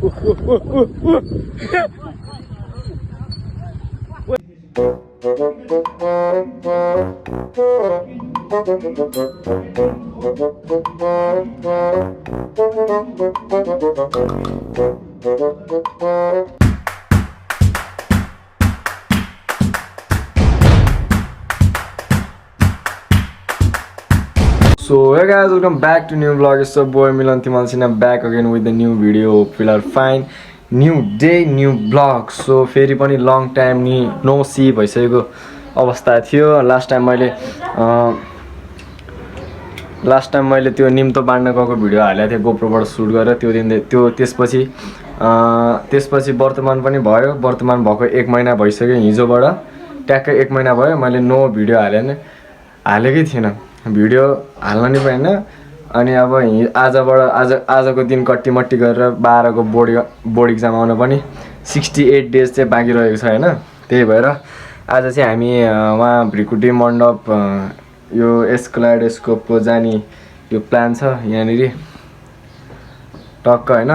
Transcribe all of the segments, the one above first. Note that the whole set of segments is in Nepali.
So hey guys, welcome back to new vlog. It's your boy Milan Timalsina back again with the new video. Hope you are fine. New day, new vlog. So फेरि पनि long time नि no see भइसकेको अवस्था थियो. Last time मैले त्यो निम्तो बाँड्न गएको भिडियो हालेको थिएँ गोप्रोबाट सुट गरेर त्यो दिन त्यो त्यसपछि वर्तमान पनि भयो. वर्तमान भएको 1 महिना भइसक्यो हिजोबाट. ट्याक्कै 1 महिना भयो मैले नो भिडियो हालेकै थिएन. भिडियो हाल्न नि पाएन. अनि अब आजको दिन कट्टीमट्टी गरेर 12 को बोर्ड एक्जाम आउन पनि 68 डेज चाहिँ बाँकी रहेको छ हैन. त्यही भएर आज चाहिँ हामी वहाँ भ्रिकुटी मण्डप यो एस्कलाइडोस्कोपको जाने यो प्लान छ यहाँनेरि टक्क हैन.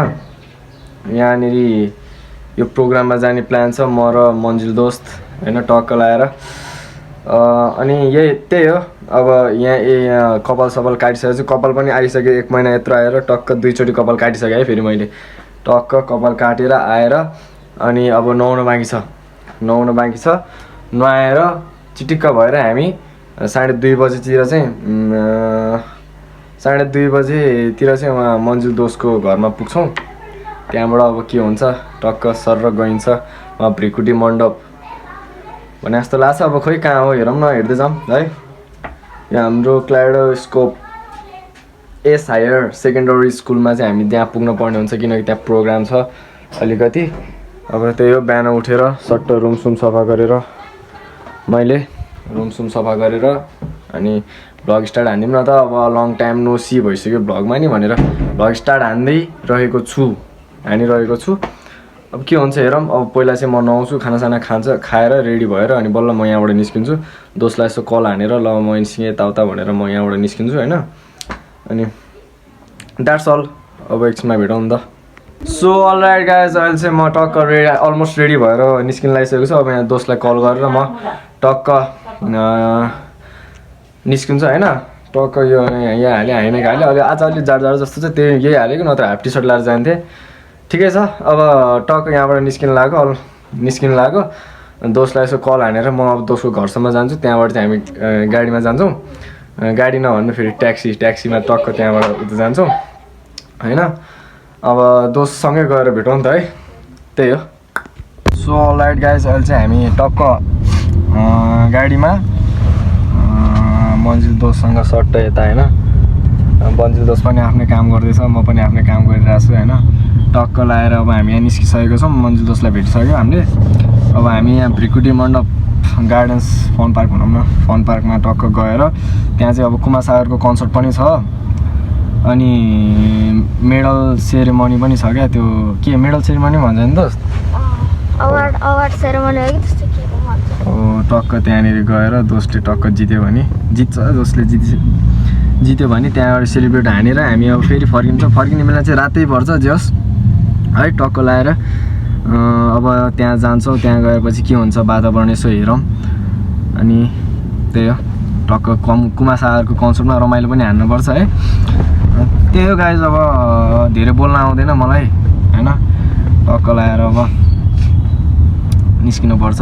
यहाँनेरि यो प्रोग्राममा जाने प्लान छ म र मन्जिल दोस्त हैन टक्क लाएर. अनि त्यही हो. अब यहाँ कपाल सपाल काटिसकेछु. कपाल पनि आइसक्यो 1 महिना यत्रो आएर टक्क 2 चोटि कपाल काटिसके है. फेरि मैले टक्क कपाल काटेर आएर अनि अब नुहाउन बाँकी छ. नुहाएर चिटिक्क भएर हामी 2:30 बजेतिर चाहिँ 2:30 बजेतिर चाहिँ उहाँ मन्जिल दोस्तको घरमा पुग्छौँ. त्यहाँबाट अब के हुन्छ टक्क सर गइन्छ उहाँ भ्रिकुटी मण्डप भने जस्तो लाग्छ. अब खोइ कहाँ हो हेरौँ न, हेर्दै जाऊँ है. यहाँ हाम्रो क्लाइडोस्कोप एस हायर सेकेन्डरी स्कुलमा चाहिँ हामी त्यहाँ पुग्न पर्ने हुन्छ किनकि त्यहाँ प्रोग्राम छ अलिकति. अब त्यही हो बिहान उठेर सट्ट रुमसुम सफा गरेर अनि भ्लग स्टार्ट हान्दिउँ न त. अब लङ टाइम नो सी भइसक्यो भ्लगमा नि भनेर भ्लग स्टार्ट हानिरहेको छु. अब के हुन्छ हेरौँ. अब पहिला चाहिँ म नुहाउँछु, खानासाना खाएर रेडी भएर अनि बल्ल म यहाँबाट निस्किन्छु. दोस्तलाई यसो कल हानेर ल म निस्किएँ यताउता भनेर म यहाँबाट निस्किन्छु हैन. अनि द्याट्स अल. अब एकछिनमा भेटौँ नि त. सो अलराइट गाइज, अहिले चाहिँ म टक्क अलमोस्ट रेडी भएर निस्किन लागिसकेको छु. अब यहाँ दोस्तलाई कल गरेर म टक्क निस्किन्छु हैन. टक्क यो यहाँ हालेँ अहिले आज अलि जाडो जस्तो चाहिँ त्यही यही हालेको, नत्र हाफ टी सर्ट लाएर जान्थेँ. ठिकै छ. अब टक्क यहाँबाट निस्किन लाग्यो. दोस्तलाई यसो कल हानेर म अब दोस्तको घरसम्म जान्छु. त्यहाँबाट चाहिँ हामी गाडीमा जान्छौँ. गाडी नभन्नु फेरि ट्याक्सीमा टक्क त्यहाँबाट उता जान्छौँ हैन. अब दोस्तसँगै गएर भेटौँ नि त है. त्यही हो. सो अलराइट गाइज, अहिले चाहिँ हामी टक्क गाडीमा मन्जिल दोस्तसँग सट्ट यता हैन. मन्जिल दोस्त पनि आफ्नै काम गर्दैछ, म पनि आफ्नै काम गरिरहेको छु हैन. टक्क लाएर अब हामी यहाँ निस्किसकेको छौँ. मन्जिल दोस्तलाई भेटिसक्यो हामीले. अब हामी यहाँ भ्रिकुटी मण्डप गार्डन्स फन पार्क भनौँ न, फन पार्कमा टक्क गएर त्यहाँ चाहिँ अब कुमार सागरको कन्सर्ट पनि छ. अनि मेडल सेरेमनी पनि छ क्या. त्यो के मेडल सेरेमनी भन्छ नि दोस्त? अवार्ड सेरेमनी हो कि त्यस्तो के भन्छ. टक्क त्यहाँनिर गएर दोस्तले टक्क जित्यो भने दोस्तले जित्यो भने त्यहाँबाट सेलिब्रेट हानेर हामी अब फेरि फर्किने बेला चाहिँ रातै पर्छ जस है. टक्क लाएर अब त्यहाँ जान्छौँ. त्यहाँ गएपछि के हुन्छ वातावरण यसो हेरौँ. अनि त्यही हो टक्क कुमार सागरको कन्सर्टमा रमाइलो पनि हान्नुपर्छ है. त्यही हो गाइज. अब धेरै बोल्न आउँदैन मलाई हैन. टक्क लाएर अब निस्किनुपर्छ.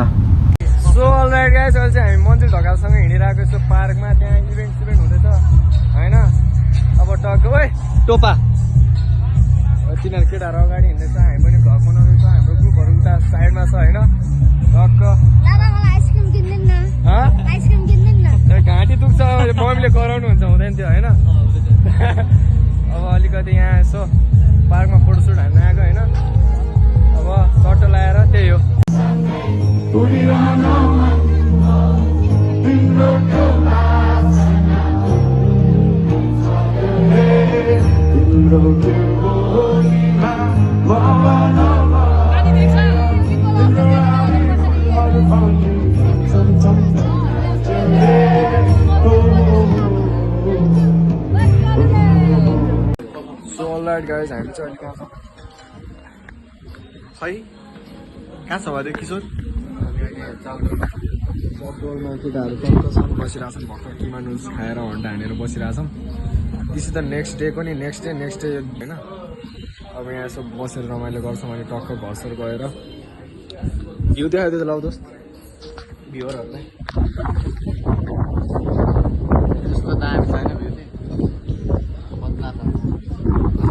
सो अलराइट गाइज, अहिले चाहिँ हामी मन्जिल ढकालसँग हिँडिरहेको छु पार्कमा. त्यहाँ इभेन्ट हुँदैछ हैन. अब टक्क ओइ टोपा तिनीहरू केटाहरू अगाडि हिँड्दैछ, हामी पनि भ्लग बनाउँदैछ. हाम्रो ग्रुपहरू उता साइडमा छ हैन. टक्क घाँटी दुख्छ, मम्मीले कराउनु हुन्छ हुँदैन थियो हैन. अब अलिकति यहाँ यसो पार्कमा फोटोसुट हान्न आएको हैन. अब सट्टो लाएर त्यही हो. So alright guys, हामी चाहिँ अलिक खै कहाँ छ भयो किशोर चकडोलमा केटाहरू टक्क छन् बसिरहेछन् भर्खर किमा नुडल्स खाएर हन्डा हानेर बसिरहेछौँ दिस इज द नेक्स्ट डेको नि नेक्स्ट डे होइन अब यहाँ यसो बसेर रमाइलो गर्छौँ अनि टक्क घरसर गएर भ्यू देखाइदियो त ल दोस्त भ्यूहरूलाई त्यस्तो दामी छैन भ्यू चाहिँ पत्ला छ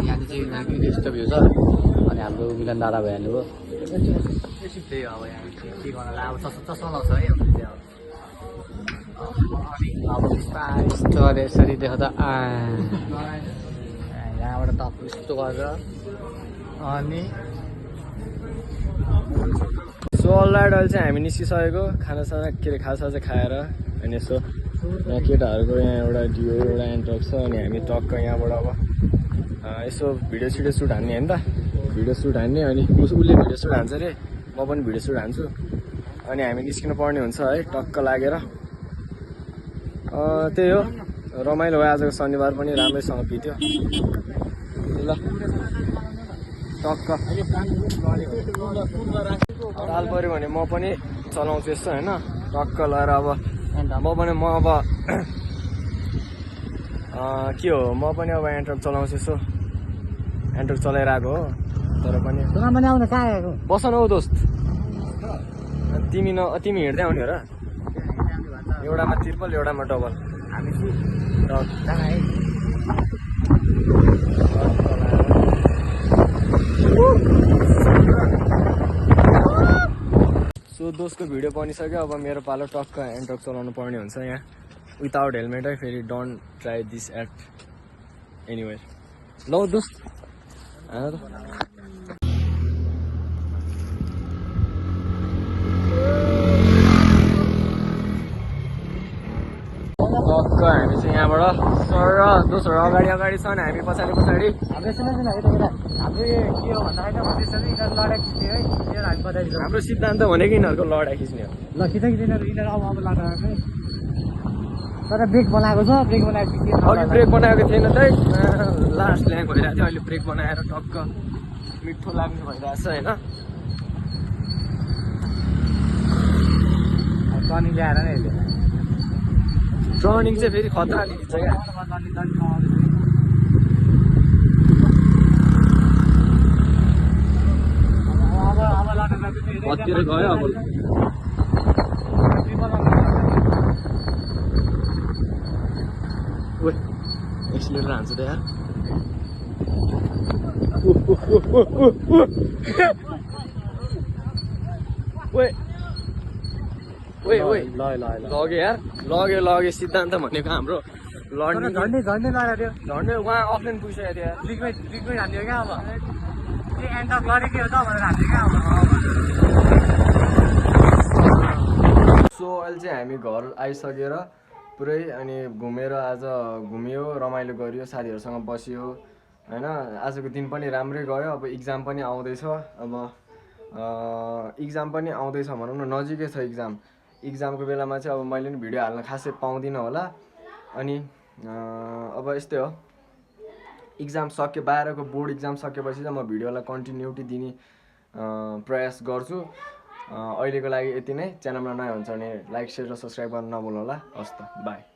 यहाँ चाहिँ यस्तो भ्यू छ अनि हाम्रो मिलन दादा भइहाल्नु भयो त्यही हो अब यहाँ के गर्नलाई अब चस्मा लाउँछ है अब यस्तो गरेर यसरी देखाउँदा यहाँबाट टप यस्तो गरेर अनि सो अलराइट अहिले चाहिँ हामी निस्किसकेको खानासाना के अरे खाजा चाहिँ खाएर अनि यसो यहाँ केटाहरूको यहाँ एउटा डियो एउटा एन्ट्रक छ अनि हामी टक्क यहाँबाट अब यसो भिडियो सिडियो सुट हान्ने होइन त भिडियो सुट हान्ने अनि उसले भिडियो सुट हान्छ अरे म पनि भिडियो सुट हान्छु अनि हामी निस्किनु पर्ने हुन्छ है टक्क लागेर त्यही हो रमाइलो भयो आजको शनिबार पनि राम्रैसँग बित्यो ल टक्क ताल पऱ्यो भने म पनि चलाउँछु यस्तो होइन टक्क लगाएर अब म अब के हो म पनि अब एन्ट्रक चलाउँछु यसो एन्ट्रक चलाइरहेको हो तर पनि बस न हौ दोस्त तिमी हिँड्दै आउने हो र एउटामा ट्रिपल एउटामा डबल सो दोस्तको भिडियो बनिसक्यो अब मेरो पालो टक्क एन्ट्रक चलाउनु पर्ने हुन्छ यहाँ विदाउट हेलमेटै फेरि don't try this at anywhere ल दोस्त टक्क हामी चाहिँ यहाँबाट सर दोस्रो अगाडि छ नि हामी पछाडि हाम्रो सिद्धान्त भनेको यिनीहरूको लडा खिच्ने हो तर ब्रेक बनाएको छ ब्रेक बनाएको अघि ब्रेक बनाएको थिएन त लास्ट ल्याङ भइरहेको थियो अहिले ब्रेक बनाएर टक्क मिठो लाग्ने भइरहेको छ होइन टर्निङ ल्याएर नै टर्निङ चाहिँ फेरि खतराले खिच्छ क्या कतितिर गयो अब एक्सिलेटर हान्छ त यार लग्यो यार लग्यो सिद्धान्त भनेको हाम्रो झन्डै लगाएर झन्डै उहाँ अफलाइन पुगिसकेको थियो यार लिक्विड हाल्यो क्या अब एन्टक लडेकै हो त भनेर हाल्यो क्या सो अहिले चाहिँ हामी घर आइसकेर पुरै अनि घुमेर आज घुमियो रमाइलो गरियो साथीहरूसँग बसियो होइन आजको दिन पनि राम्रै गयो अब इक्जाम पनि आउँदैछ अब इक्जाम पनि आउँदैछ भनौँ न नजिकै छ इक्जामको बेलामा चाहिँ अब मैले पनि भिडियो हाल्न खासै पाउँदिनँ होला अनि अब यस्तै हो इक्जाम सक्यो 12को बोर्ड इक्जाम सकेपछि चाहिँ म भिडियोलाई कन्टिन्युटी दिने प्रयास गर्छु अहिलेको लागि यति नै च्यानलमा नयाँ हुन्छ भने लाइक सेयर र सब्सक्राइब गर्न नभुल्नु होला हस् त बाई